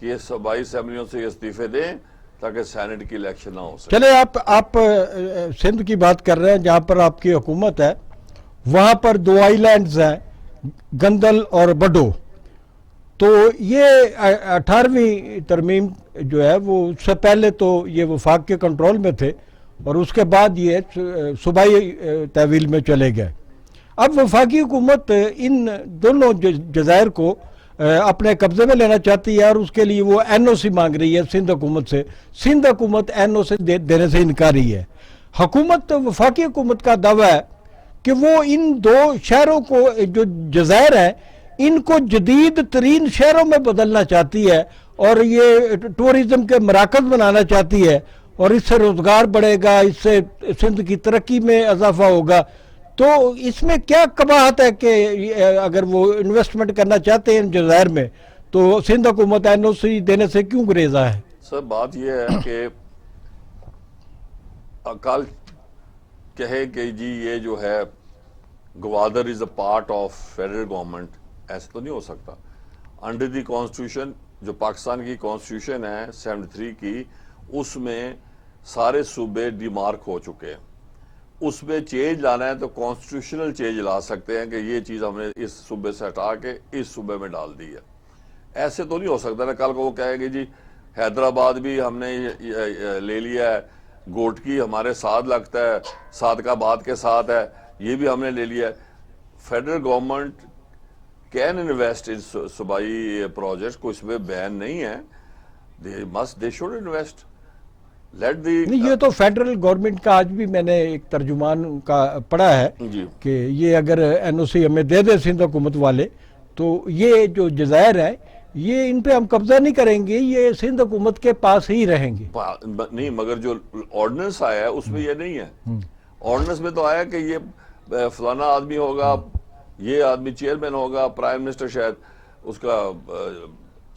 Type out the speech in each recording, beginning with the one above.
کہ یہ صوبائی اسمبلیوں سے یہ استعفے دیں تاکہ سینٹ کی الیکشن نہ ہو سکے۔ چلے آپ سندھ کی بات کر رہے ہیں جہاں پر آپ کی حکومت ہے، وہاں پر 2 آئی لینڈز ہیں، گندل اور بڈو، تو یہ 18ویں ترمیم جو ہے وہ اس سے پہلے تو یہ وفاق کے کنٹرول میں تھے اور اس کے بعد یہ صوبائی تحویل میں چلے گئے۔ اب وفاقی حکومت ان دونوں جزائر کو اپنے قبضے میں لینا چاہتی ہے اور اس کے لیے وہ این او سی مانگ رہی ہے سندھ حکومت سے۔ سندھ حکومت این او سی دینے سے انکاری ہے۔ وفاقی حکومت کا دعویٰ ہے کہ وہ ان 2 شہروں کو، جو جزائر ہیں، ان کو جدید ترین شہروں میں بدلنا چاہتی ہے اور یہ ٹورزم کے مراکز بنانا چاہتی ہے، اور اس سے روزگار بڑھے گا، اس سے سندھ کی ترقی میں اضافہ ہوگا۔ تو اس میں کیا قباحت ہے کہ اگر وہ انویسٹمنٹ کرنا چاہتے ہیں ان جزائر میں، تو سندھ حکومت این او سی دینے سے کیوں گریزا ہے؟ سر بات یہ ہے کہ کل کہے کہ جی یہ جو ہے Gwadar is a part of federal government, ایسے تو نہیں ہو سکتا۔ انڈر دی کانسٹیٹیوشن، جو پاکستان کی کانسٹیٹیوشن ہے 73 کی، اس میں سارے صوبے ڈیمارک ہو چکے ہیں۔ اس میں چینج لانا ہے تو کانسٹیٹیوشنل چینج لا سکتے ہیں کہ یہ چیز ہم نے اس صوبے سے ہٹا کے اس صوبے میں ڈال دی ہے۔ ایسے تو نہیں ہو سکتا نا، کل کو وہ کہے گی جی حیدرآباد بھی ہم نے لے لیا ہے، گوٹکی ہمارے ساتھ لگتا ہے، صادقآباد کے ساتھ ہے، یہ بھی ہم نے لے لیا ہے۔ Federal government can invest in صوبائی پروجیکٹس، کو اس میں بین نہیں ہے، دے شوڈ انویسٹ۔ نہیں، یہ تو فیڈرل گورنمنٹ کا آج بھی میں نے ایک ترجمان کا پڑھا ہے کہ یہ اگر این او سی ہمیں دے دے سندھ حکومت والے، تو یہ جو جزائر ہیں یہ ان پہ ہم قبضہ نہیں کریں گے، یہ سندھ حکومت کے پاس ہی رہیں گے۔ نہیں، مگر جو آرڈننس آیا ہے اس میں یہ نہیں ہے۔ آرڈننس میں تو آیا کہ یہ فلانا آدمی ہوگا، یہ آدمی چیئرمین ہوگا، پرائم منسٹر شاید اس کا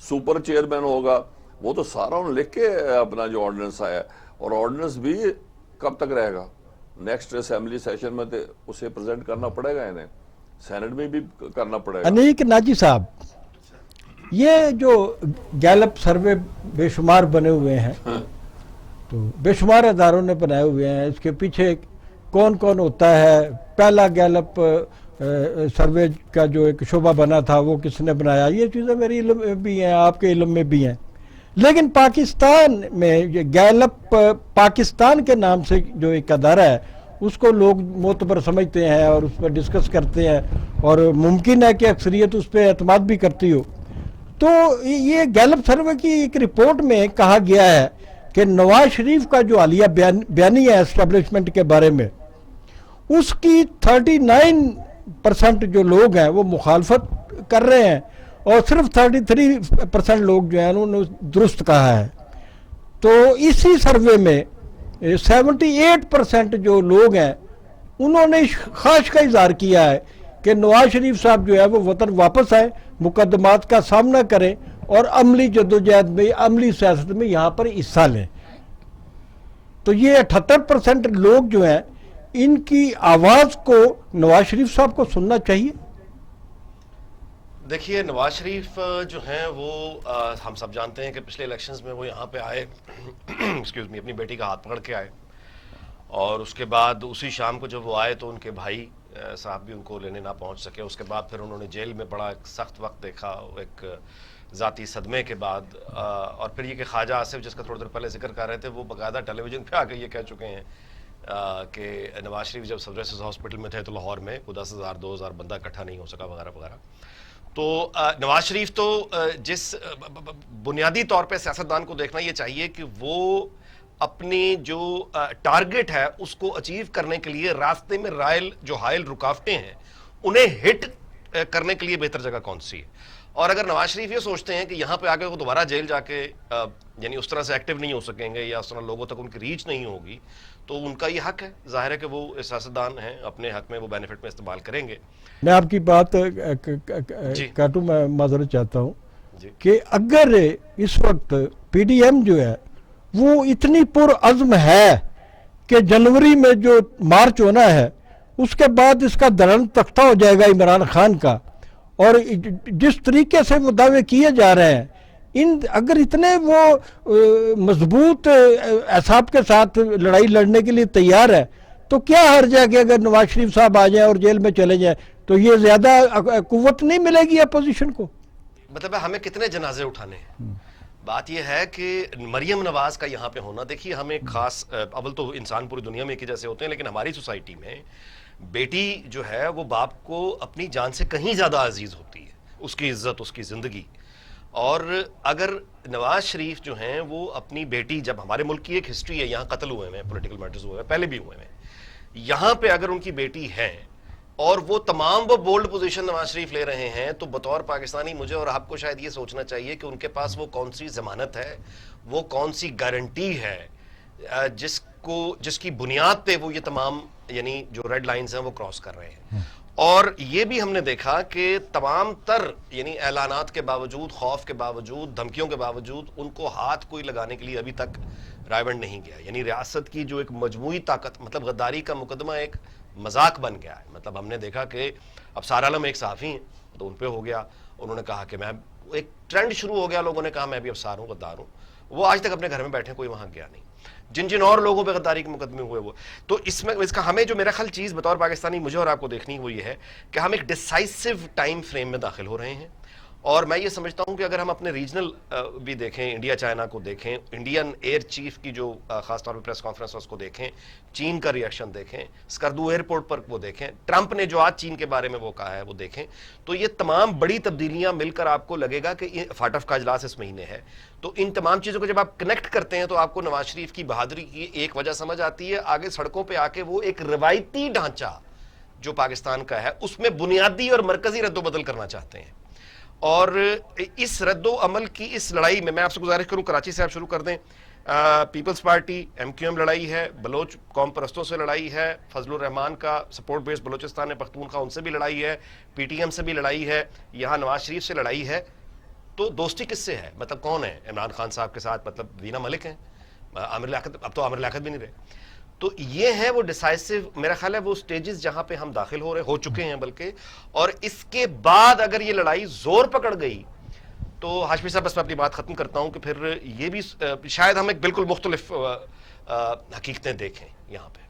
سپر چیئرمین ہوگا، وہ تو سارا انہوں نے لکھ کے اپنا جو آرڈننس آیا ہے، اور آرڈننس بھی کب تک رہے گا؟ نیکسٹ اسمبلی سیشن میں اسے پریزنٹ کرنا پڑے گا، انہیں سینٹ میں بھی کرنا پڑے گا۔ انیک ناجی صاحب، یہ جو گیلپ سروے بے شمار بنے ہوئے ہیں، تو بے شمار اداروں نے بنائے ہوئے ہیں، اس کے پیچھے کون کون ہوتا ہے؟ پہلا گیلپ سروے کا جو ایک شعبہ بنا تھا وہ کس نے بنایا؟ یہ چیزیں میری علم میں بھی ہیں، آپ کے علم میں بھی ہیں۔ لیکن پاکستان میں یہ گیلپ پاکستان کے نام سے جو ایک ادارہ ہے، اس کو لوگ معتبر سمجھتے ہیں اور اس پر ڈسکس کرتے ہیں، اور ممکن ہے کہ اکثریت اس پہ اعتماد بھی کرتی ہو۔ تو یہ گیلپ سروے کی ایک رپورٹ میں کہا گیا ہے کہ نواز شریف کا جو حالیہ بیانی ہے اسٹیبلشمنٹ کے بارے میں، اس کی 39% جو لوگ ہیں وہ مخالفت کر رہے ہیں، اور صرف 33% لوگ جو ہیں انہوں نے درست کہا ہے۔ تو اسی سروے میں 78% جو لوگ ہیں انہوں نے خواہش کا اظہار کیا ہے کہ نواز شریف صاحب جو ہے وہ وطن واپس آئے، مقدمات کا سامنا کریں اور عملی جدوجہد میں، عملی سیاست میں یہاں پر حصہ لیں۔ تو یہ 78% لوگ جو ہیں، ان کی آواز کو نواز شریف صاحب کو سننا چاہیے۔ دیکھیے، نواز شریف جو ہیں وہ ہم سب جانتے ہیں کہ پچھلے الیکشنز میں وہ یہاں پہ آئے، ایکسکیوز می، اپنی بیٹی کا ہاتھ پکڑ کے آئے، اور اس کے بعد اسی شام کو جب وہ آئے تو ان کے بھائی صاحب بھی ان کو لینے نہ پہنچ سکے۔ اس کے بعد پھر انہوں نے جیل میں بڑا ایک سخت وقت دیکھا، ایک ذاتی صدمے کے بعد، اور پھر یہ کہ خواجہ آصف، جس کا تھوڑی دیر پہلے ذکر کر رہے تھے، وہ باقاعدہ ٹیلی ویژن پہ آ کے یہ کہہ چکے ہیں کہ نواز شریف جب سب جیسے ہاسپٹل میں تھے تو لاہور میں 10,000 2,000 بندہ اکٹھا نہیں ہو سکا، وغیرہ وغیرہ۔ تو نواز شریف تو جس بنیادی طور پہ سیاستدان کو دیکھنا یہ چاہیے کہ وہ اپنی جو ٹارگٹ ہے اس کو اچیو کرنے کے لیے راستے میں جو حائل رکاوٹیں ہیں انہیں ہٹ کرنے کے لیے بہتر جگہ کون سی ہے۔ اور اگر نواز شریف یہ سوچتے ہیں کہ یہاں پہ آگے وہ دوبارہ جیل جا کے یعنی اس طرح سے ایکٹیو نہیں ہو سکیں گے یا اس طرح لوگوں تک ان کی ریچ نہیں ہوگی، تو ان کا یہ حق ہے، ظاہر ہے کہ وہ سیاستدان ہیں، اپنے حق میں وہ بینیفٹ میں استعمال کریں گے۔ میں آپ کی بات کاٹوں، میں معذرت چاہتا ہوں کہ اگر اس وقت پی ڈی ایم جو ہے وہ اتنی پرعزم ہے کہ جنوری میں جو مارچ ہونا ہے اس کے بعد اس کا درن تختہ ہو جائے گا عمران خان کا، اور جس طریقے سے وہ دعوے کیے جا رہے ہیں اگر اتنے وہ مضبوط اعصاب کے ساتھ لڑائی لڑنے کے لیے تیار ہے تو کیا حرج ہے کہ اگر نواز شریف صاحب آ جائیں اور جیل میں چلے جائیں تو یہ زیادہ قوت نہیں ملے گی اپوزیشن کو؟ مطلب ہمیں کتنے جنازے اٹھانے ہیں. بات یہ ہے کہ مریم نواز کا یہاں پہ ہونا، دیکھیے ہمیں خاص اول تو انسان پوری دنیا میں ایک ہی جیسے ہوتے ہیں، لیکن ہماری سوسائٹی میں بیٹی جو ہے وہ باپ کو اپنی جان سے کہیں زیادہ عزیز ہوتی ہے، اس کی عزت، اس کی زندگی. اور اگر نواز شریف جو ہیں وہ اپنی بیٹی، جب ہمارے ملک کی ایک ہسٹری ہے، یہاں قتل ہوئے ہیں، پولیٹیکل میٹرز ہوئے ہیں، پہلے بھی ہوئے ہیں، یہاں پہ اگر ان کی بیٹی ہے اور وہ تمام وہ بولڈ پوزیشن نواز شریف لے رہے ہیں، تو بطور پاکستانی مجھے اور آپ کو شاید یہ سوچنا چاہیے کہ ان کے پاس وہ کون سی ضمانت ہے، وہ کون سی گارنٹی ہے جس کی بنیاد پہ وہ یہ تمام یعنی جو ریڈ لائنز ہیں وہ کراس کر رہے ہیں. اور یہ بھی ہم نے دیکھا کہ تمام تر یعنی اعلانات کے باوجود، خوف کے باوجود، دھمکیوں کے باوجود ان کو ہاتھ کوئی لگانے کے لیے ابھی تک رائے بند نہیں گیا. یعنی ریاست کی جو ایک مجموعی طاقت، مطلب غداری کا مقدمہ ایک مذاق بن گیا ہے. مطلب ہم نے دیکھا کہ اب سارا عالم ایک صحافی ہیں تو ان پہ ہو گیا، انہوں نے کہا کہ میں، ایک ٹرینڈ شروع ہو گیا، لوگوں نے کہا میں بھی افسار ہوں، غدار ہوں. وہ آج تک اپنے گھر میں بیٹھے، کوئی وہاں گیا نہیں. جن اور لوگوں پہ غداری کے مقدمے ہوئے وہ، تو اس میں اس کا ہمیں جو میرا خیال چیز بطور پاکستانی مجھے اور آپ کو دیکھنی وہ یہ ہے کہ ہم ایک ڈیسائسو ٹائم فریم میں داخل ہو رہے ہیں. اور میں یہ سمجھتا ہوں کہ اگر ہم اپنے ریجنل بھی دیکھیں، انڈیا چائنا کو دیکھیں، انڈین ایئر چیف کی جو خاص طور پہ پریس کانفرنس اس کو دیکھیں، چین کا ریئیکشن دیکھیں، اسکردو ایئرپورٹ پر وہ دیکھیں، ٹرمپ نے جو آج چین کے بارے میں وہ کہا ہے وہ دیکھیں، تو یہ تمام بڑی تبدیلیاں مل کر آپ کو لگے گا کہ فاٹف کا اجلاس اس مہینے ہے. تو ان تمام چیزوں کو جب آپ کنیکٹ کرتے ہیں تو آپ کو نواز شریف کی بہادری کی ایک وجہ سمجھ آتی ہے. آگے سڑکوں پہ آ کے وہ ایک روایتی ڈھانچہ جو پاکستان کا ہے اس میں بنیادی اور مرکزی رد و بدل کرنا چاہتے ہیں. اور اس رد و عمل کی اس لڑائی میں آپ سے گزارش کروں، کراچی سے آپ شروع کر دیں. Peoples Party M Q M لڑائی ہے، بلوچ قوم پرستوں سے لڑائی ہے، فضل الرحمان کا سپورٹ بیس بلوچستان پختونخوا ان سے بھی لڑائی ہے، پی ٹی ایم سے بھی لڑائی ہے، یہاں نواز شریف سے لڑائی ہے. تو دوستی کس سے ہے؟ مطلب کون ہے عمران خان صاحب کے ساتھ؟ مطلب وینا ملک ہیں، عامر لیاقت، اب تو عامر لیاقت بھی نہیں رہے. تو یہ ہے وہ ڈیسائسو، میرا خیال ہے وہ سٹیجز جہاں پہ ہم داخل ہو چکے ہیں بلکہ. اور اس کے بعد اگر یہ لڑائی زور پکڑ گئی تو ہاشمی صاحب بس میں اپنی بات ختم کرتا ہوں کہ پھر یہ بھی شاید ہم ایک بالکل مختلف حقیقتیں دیکھیں یہاں پہ.